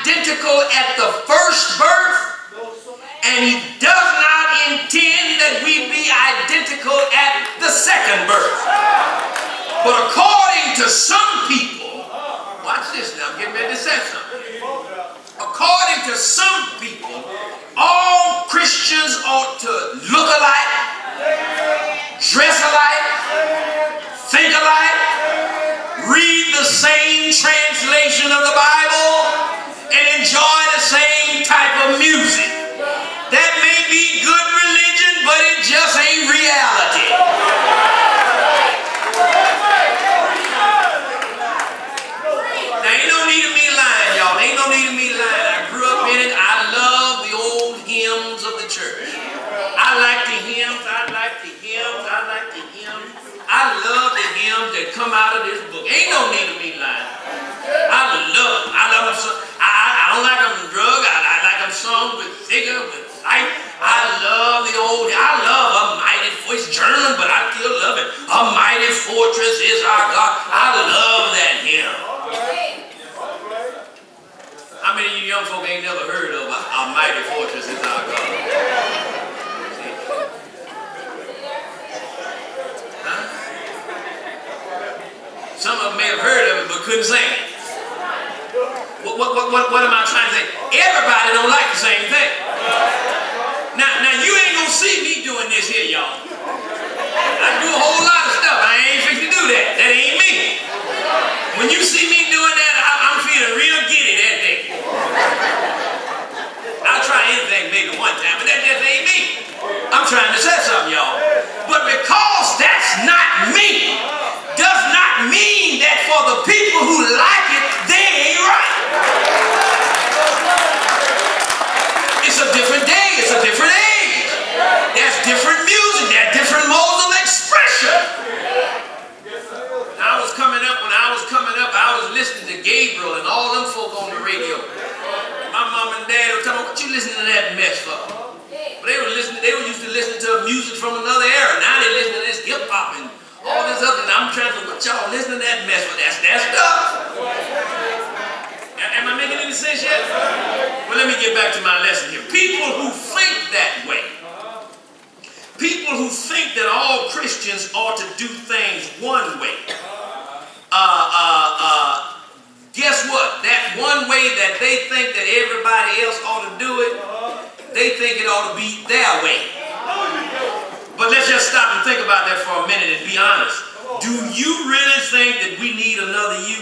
identical at the first birth, and he does not intend that we be identical at the second birth. But according to some people, watch this now, I'm getting ready to say something. According to some people, all Christians ought to look alike, dress alike, think alike, read the same translation of the Bible, and enjoy the same type of music. That may be good religion, but it just ain't reality. Now, ain't no need of me lying, y'all. Ain't no need of me lying. I grew up in it. I love the old hymns of the church. I like the hymns. I like the hymns. I like the hymns. I love the hymns that come out of this book. Ain't no need of me lying. I love them. I love them. I don't like them drug. I like them sung with vigor, with life. I love the old. I love A Mighty Fortress. It's German, but I still love it. A mighty fortress is our God. I love that hymn. How many of you young folk ain't never heard of A Mighty Fortress is our God? Huh? Some of them may have heard of it but couldn't sing it. What am I trying to say? Everybody don't like the same thing. Now you ain't gonna see me doing this here, y'all. I do a whole lot of stuff. I ain't fixing to do that. That ain't me. When you see me doing that, I'm feeling real giddy that day. I'll try anything maybe one time, but that just ain't me. I'm trying to say something, y'all. But because that's not me, does not mean that for the people who like it, they ain't right. It's a different day. It's a different age. There's different music. There's different modes of expression. When I was coming up, I was listening to Gabriel and all them folk on the radio. My mom and dad were telling me, what you listening to that mess for? But they were used to listening to music from another era. Now they listen to this hip hop and all this other, and I'm trying to, what y'all listening to that mess for? That's that stuff. Am I making any sense yet? Well, let me get back to my lesson here. People who think that way, people who think that all Christians ought to do things one way, guess what? That one way that they think that everybody else ought to do it, they think it ought to be their way. But let's just stop and think about that for a minute and be honest. Do you really think that we need another you?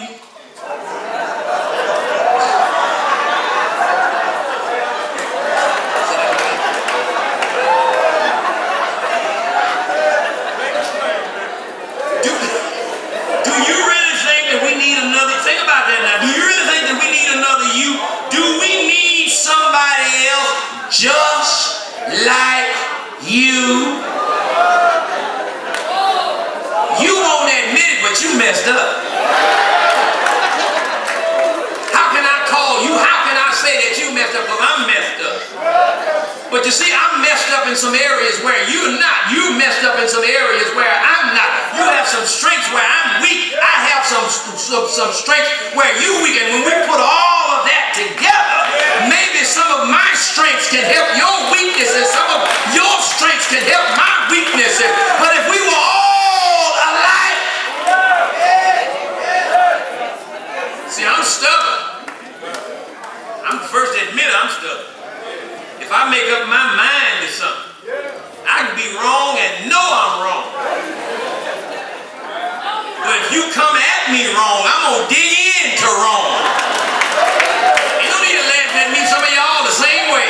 Do you really think that we need another? Think about that now. Do you really think that we need another you? Do we need somebody else just like you? You won't admit it, but you messed up. How can I call you? How can I say that you messed up? Because I'm messed up. But you see, I'm messed up in some areas where you're not. You messed up in some areas where I'm not. You have some strengths where I'm weak. I have some strengths where you're weak. And when we put all of that together, maybe some of my strengths can help your weaknesses. Some of your strengths can help my weaknesses. But if we were all alike, see, I'm stubborn. I'm the first to admit I'm stubborn. If I make up my mind to something, I can be wrong and know I'm wrong. But if you come at me wrong, I'm going to dig into wrong. Ain't no need to laugh at me. Some of y'all the same way.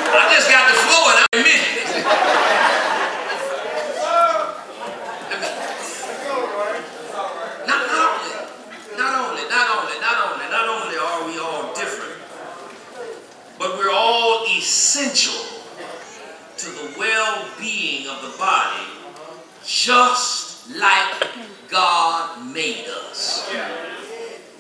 I just got the flow and I admit it. Not only are we all different, but we're all essential to the well-being of the body, just like God made us.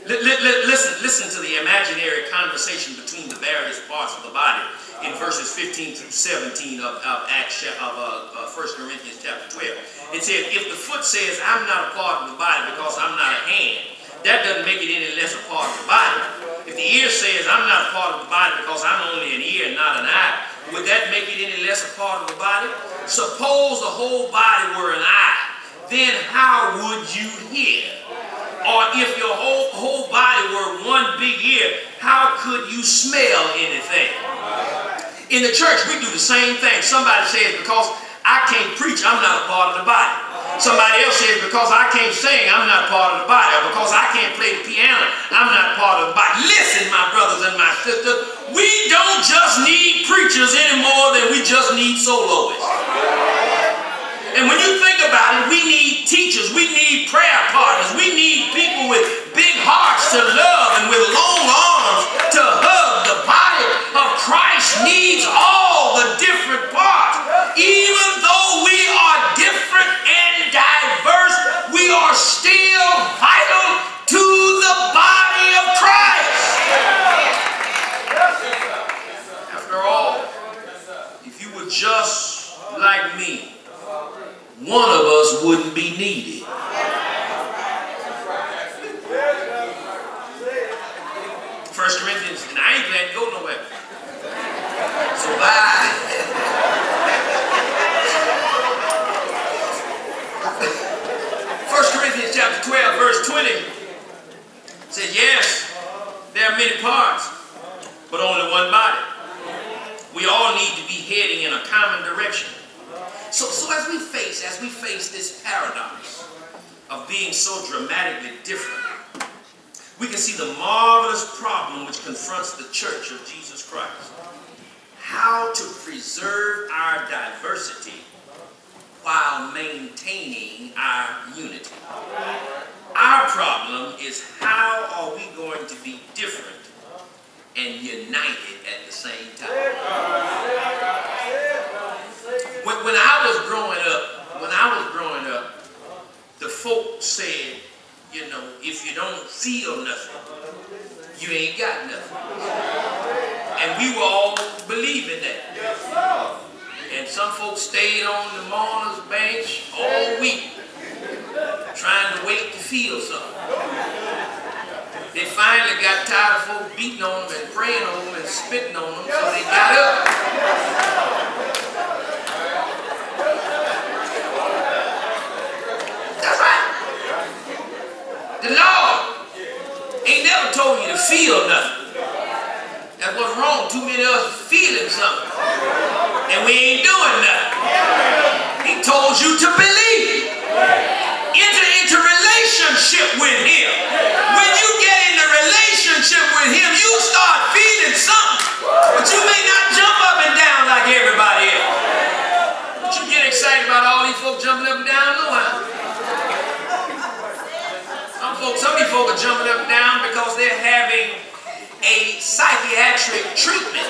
Listen to the imaginary conversation between the various parts of the body in verses 15 through 17 of 1 Corinthians chapter 12. It says, if the foot says, I'm not a part of the body because I'm not a hand, that doesn't make it any less a part of the body. If the ear says, I'm not a part of the body because I'm only an ear and not an eye, would that make it any less a part of the body? Suppose the whole body were an eye, then how would you hear? Or if your whole body were one big ear, how could you smell anything? In the church, we do the same thing. Somebody says, because I can't preach, I'm not a part of the body. Somebody else says, because I can't sing, I'm not part of the body. Or because I can't play the piano, I'm not part of the body. Listen, my brothers and my sisters, we don't just need preachers any more than we just need soloists. And when you think about it, we need teachers, we need prayer partners, we need people with big hearts to love and with long arms to hug. The body of Christ needs all the different parts. Even though we are different and diverse, we are still vital to the body of Christ. After all, if you were just like me, one of us wouldn't be needed. 1 Corinthians, and I ain't glad to go nowhere. So bye. 1 Corinthians chapter 12, verse 20 says, yes, there are many parts, but only one body. We all need to be heading in a common direction. So as we face this paradox of being so dramatically different, we can see the marvelous problem which confronts the church of Jesus Christ. How to preserve our diversity while maintaining our unity. Our problem is, how are we going to be different and united at the same time? When I was growing up, the folks said, you know, if you don't feel nothing, you ain't got nothing. And we were all believing that. And some folks stayed on the mourner's bench all week, trying to wait to feel something. They finally got tired of folks beating on them and praying on them and spitting on them, so they got up. That's right. The Lord ain't never told you to feel nothing. That's what's wrong. Too many of us feeling something, and we ain't doing nothing. He told you to believe. Enter into relationship with Him. When you get into relationship with Him, you start feeling something, but you may not jump up and down like everybody else. But you get excited about all these folks jumping up and down, no how. Some of these folks are jumping up and down because they're having a psychiatric treatment.